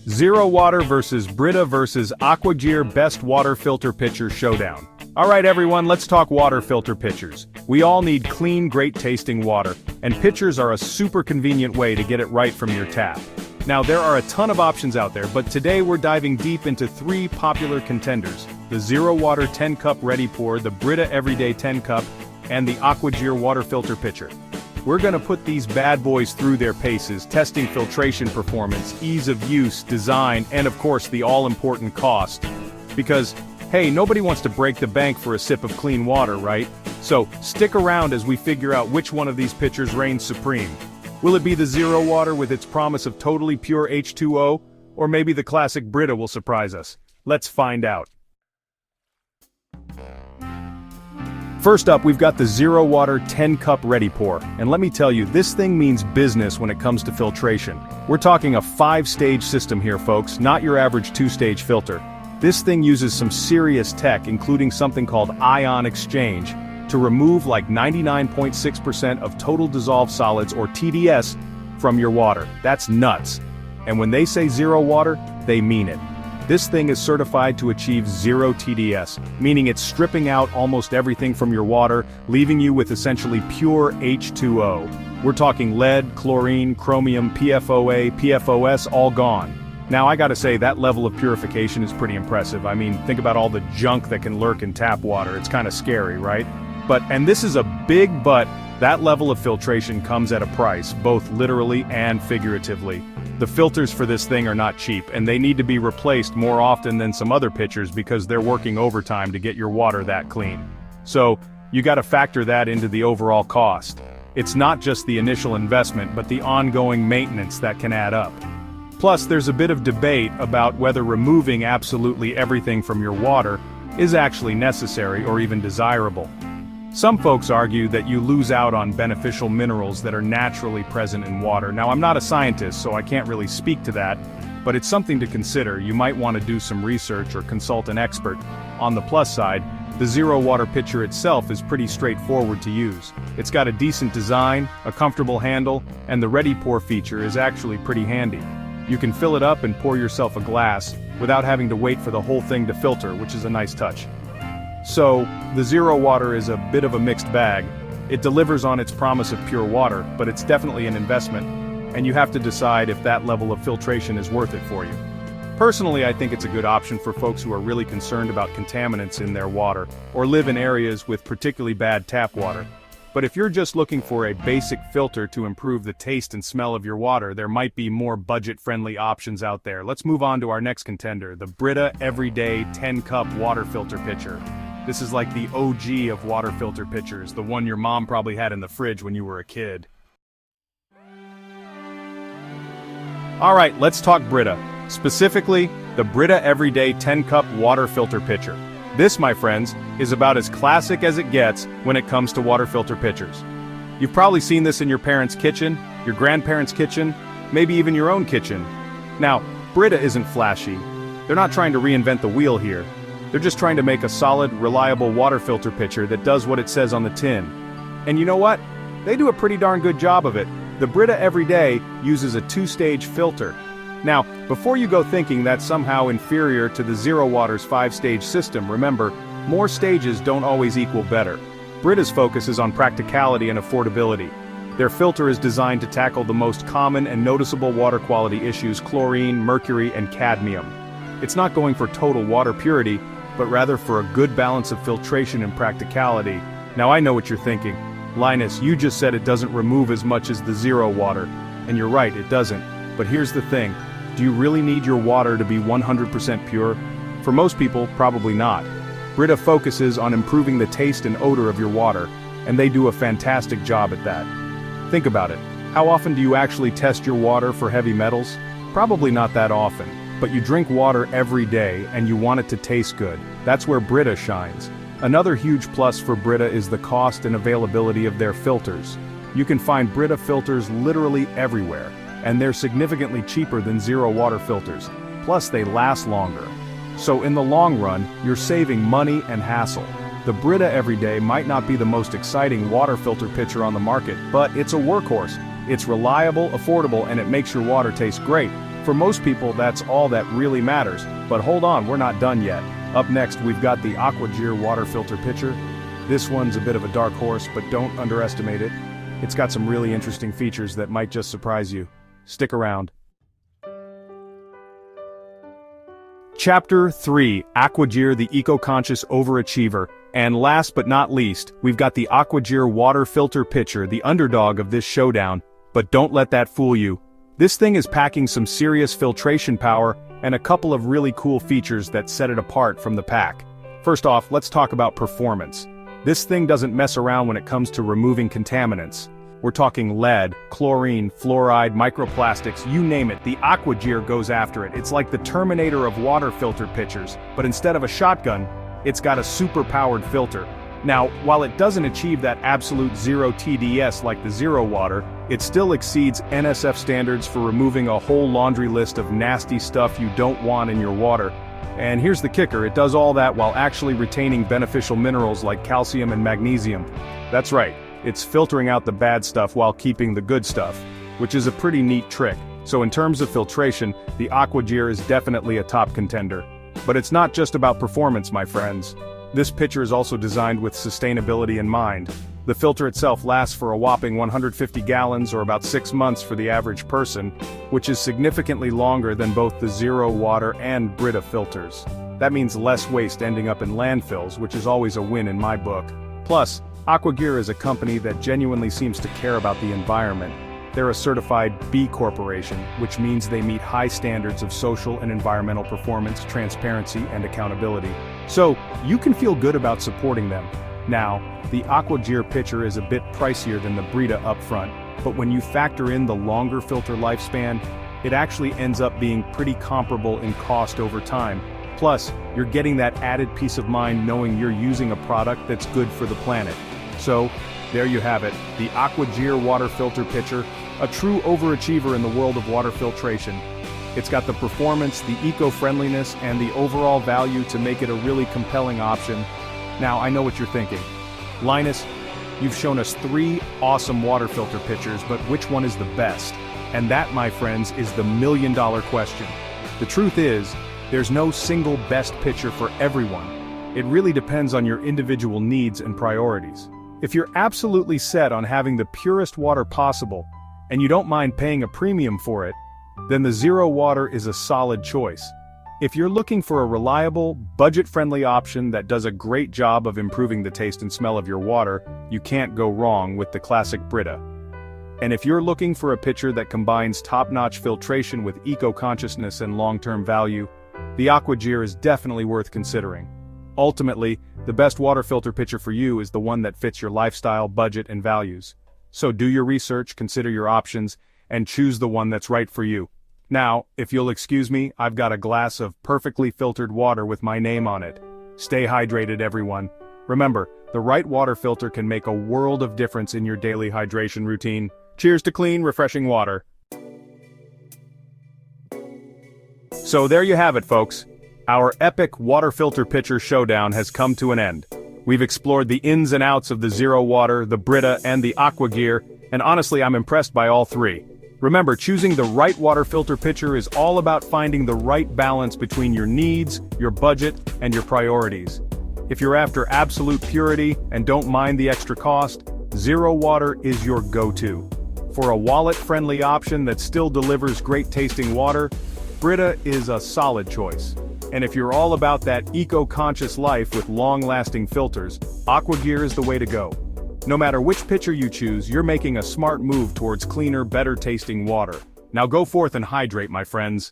Zero Water versus Brita versus Aquagear Best Water Filter Pitcher Showdown. Alright everyone, let's talk water filter pitchers. We all need clean, great-tasting water, and pitchers are a super convenient way to get it right from your tap. Now there are a ton of options out there, but today we're diving deep into 3 popular contenders: the Zero Water 10 Cup Ready Pour, the Brita Everyday 10 Cup, and the Aquagear Water Filter Pitcher. We're gonna put these bad boys through their paces, testing filtration performance, ease of use, design, and of course the all-important cost. Because, hey, nobody wants to break the bank for a sip of clean water, right? So, stick around as we figure out which one of these pitchers reigns supreme. Will it be the Zero Water with its promise of totally pure H2O, or maybe the classic Brita will surprise us? Let's find out. First up, we've got the Zero Water 10 Cup Ready Pour, and let me tell you, this thing means business when it comes to filtration. We're talking a 5-stage system here, folks, not your average 2-stage filter. This thing uses some serious tech, including something called ion exchange, to remove like 99.6% of total dissolved solids, or TDS, from your water. That's nuts. And when they say Zero Water, they mean it. This thing is certified to achieve zero TDS, meaning it's stripping out almost everything from your water, leaving you with essentially pure H2O. We're talking lead, chlorine, chromium, PFOA, PFOS, all gone. Now I gotta say, that level of purification is pretty impressive. I mean, think about all the junk that can lurk in tap water. It's kinda scary, right? And this is a big but, that level of filtration comes at a price, both literally and figuratively. The filters for this thing are not cheap, and they need to be replaced more often than some other pitchers because they're working overtime to get your water that clean. So, you gotta factor that into the overall cost. It's not just the initial investment, but the ongoing maintenance that can add up. Plus, there's a bit of debate about whether removing absolutely everything from your water is actually necessary or even desirable. Some folks argue that you lose out on beneficial minerals that are naturally present in water. Now, I'm not a scientist, so I can't really speak to that, but it's something to consider. You might want to do some research or consult an expert. On the plus side, the Zero Water pitcher itself is pretty straightforward to use. It's got a decent design, a comfortable handle, and the Ready Pour feature is actually pretty handy. You can fill it up and pour yourself a glass without having to wait for the whole thing to filter, which is a nice touch. So, the Zero Water is a bit of a mixed bag. It delivers on its promise of pure water, but it's definitely an investment, and you have to decide if that level of filtration is worth it for you. Personally, I think it's a good option for folks who are really concerned about contaminants in their water, or live in areas with particularly bad tap water. But if you're just looking for a basic filter to improve the taste and smell of your water, there might be more budget-friendly options out there. Let's move on to our next contender, the Brita Everyday 10 Cup Water Filter Pitcher. This is like the OG of water filter pitchers, the one your mom probably had in the fridge when you were a kid. Alright, let's talk Brita. Specifically, the Brita Everyday 10 Cup Water Filter Pitcher. This, my friends, is about as classic as it gets when it comes to water filter pitchers. You've probably seen this in your parents' kitchen, your grandparents' kitchen, maybe even your own kitchen. Now, Brita isn't flashy. They're not trying to reinvent the wheel here. They're just trying to make a solid, reliable water filter pitcher that does what it says on the tin. And you know what? They do a pretty darn good job of it. The Brita Everyday uses a 2-stage filter. Now, before you go thinking that's somehow inferior to the Zero Water's 5-stage system, remember, more stages don't always equal better. Brita's focus is on practicality and affordability. Their filter is designed to tackle the most common and noticeable water quality issues: chlorine, mercury, and cadmium. It's not going for total water purity, but rather for a good balance of filtration and practicality. Now I know what you're thinking. Linus, you just said it doesn't remove as much as the Zero Water. And you're right, it doesn't. But here's the thing. Do you really need your water to be 100% pure? For most people, probably not. Brita focuses on improving the taste and odor of your water, and they do a fantastic job at that. Think about it. How often do you actually test your water for heavy metals? Probably not that often. But you drink water every day and you want it to taste good. That's where Brita shines. Another huge plus for Brita is the cost and availability of their filters. You can find Brita filters literally everywhere, and they're significantly cheaper than Zero Water filters. Plus, they last longer. So in the long run, you're saving money and hassle. The Brita Everyday might not be the most exciting water filter pitcher on the market, but it's a workhorse. It's reliable, affordable, and it makes your water taste great. For most people, that's all that really matters. But hold on, we're not done yet. Up next, we've got the AquaGear water filter pitcher. This one's a bit of a dark horse, but don't underestimate it. It's got some really interesting features that might just surprise you. Stick around. Chapter 3, AquaGear, the eco-conscious overachiever. And last but not least, we've got the AquaGear water filter pitcher, the underdog of this showdown. But don't let that fool you. This thing is packing some serious filtration power and a couple of really cool features that set it apart from the pack. First off, let's talk about performance. This thing doesn't mess around when it comes to removing contaminants. We're talking lead, chlorine, fluoride, microplastics, you name it, the AquaGear goes after it. It's like the Terminator of water filter pitchers, but instead of a shotgun, it's got a super-powered filter. Now, while it doesn't achieve that absolute zero TDS like the Zero Water, it still exceeds NSF standards for removing a whole laundry list of nasty stuff you don't want in your water. And here's the kicker, it does all that while actually retaining beneficial minerals like calcium and magnesium. That's right, it's filtering out the bad stuff while keeping the good stuff, which is a pretty neat trick. So in terms of filtration, the AquaGear is definitely a top contender. But it's not just about performance, my friends. This pitcher is also designed with sustainability in mind. The filter itself lasts for a whopping 150 gallons or about 6 months for the average person, which is significantly longer than both the Zero Water and Brita filters. That means less waste ending up in landfills, which is always a win in my book. Plus, AquaGear is a company that genuinely seems to care about the environment. They're a certified B Corporation, which means they meet high standards of social and environmental performance, transparency, and accountability. So, you can feel good about supporting them. Now, the AquaGear pitcher is a bit pricier than the Brita up front, but when you factor in the longer filter lifespan, it actually ends up being pretty comparable in cost over time. Plus, you're getting that added peace of mind knowing you're using a product that's good for the planet. So, there you have it, the AquaGear water filter pitcher, a true overachiever in the world of water filtration. It's got the performance, the eco-friendliness, and the overall value to make it a really compelling option. Now, I know what you're thinking. Linus, you've shown us 3 awesome water filter pitchers, but which one is the best? And that, my friends, is the million-dollar question. The truth is, there's no single best pitcher for everyone. It really depends on your individual needs and priorities. If you're absolutely set on having the purest water possible, and you don't mind paying a premium for it, then the Zero Water is a solid choice. If you're looking for a reliable, budget-friendly option that does a great job of improving the taste and smell of your water, you can't go wrong with the classic Brita. And if you're looking for a pitcher that combines top-notch filtration with eco-consciousness and long-term value, the AquaGear is definitely worth considering. Ultimately, the best water filter pitcher for you is the one that fits your lifestyle, budget, and values. So do your research, consider your options, and choose the one that's right for you. Now, if you'll excuse me, I've got a glass of perfectly filtered water with my name on it. Stay hydrated, everyone. Remember, the right water filter can make a world of difference in your daily hydration routine. Cheers to clean, refreshing water. So there you have it, folks. Our epic water filter pitcher showdown has come to an end. We've explored the ins and outs of the Zero Water, the Brita, and the AquaGear, and honestly, I'm impressed by all 3. Remember, choosing the right water filter pitcher is all about finding the right balance between your needs, your budget, and your priorities. If you're after absolute purity and don't mind the extra cost, Zero Water is your go-to. For a wallet-friendly option that still delivers great-tasting water, Brita is a solid choice. And if you're all about that eco-conscious life with long-lasting filters, AquaGear is the way to go. No matter which pitcher you choose, you're making a smart move towards cleaner, better-tasting water. Now go forth and hydrate, my friends.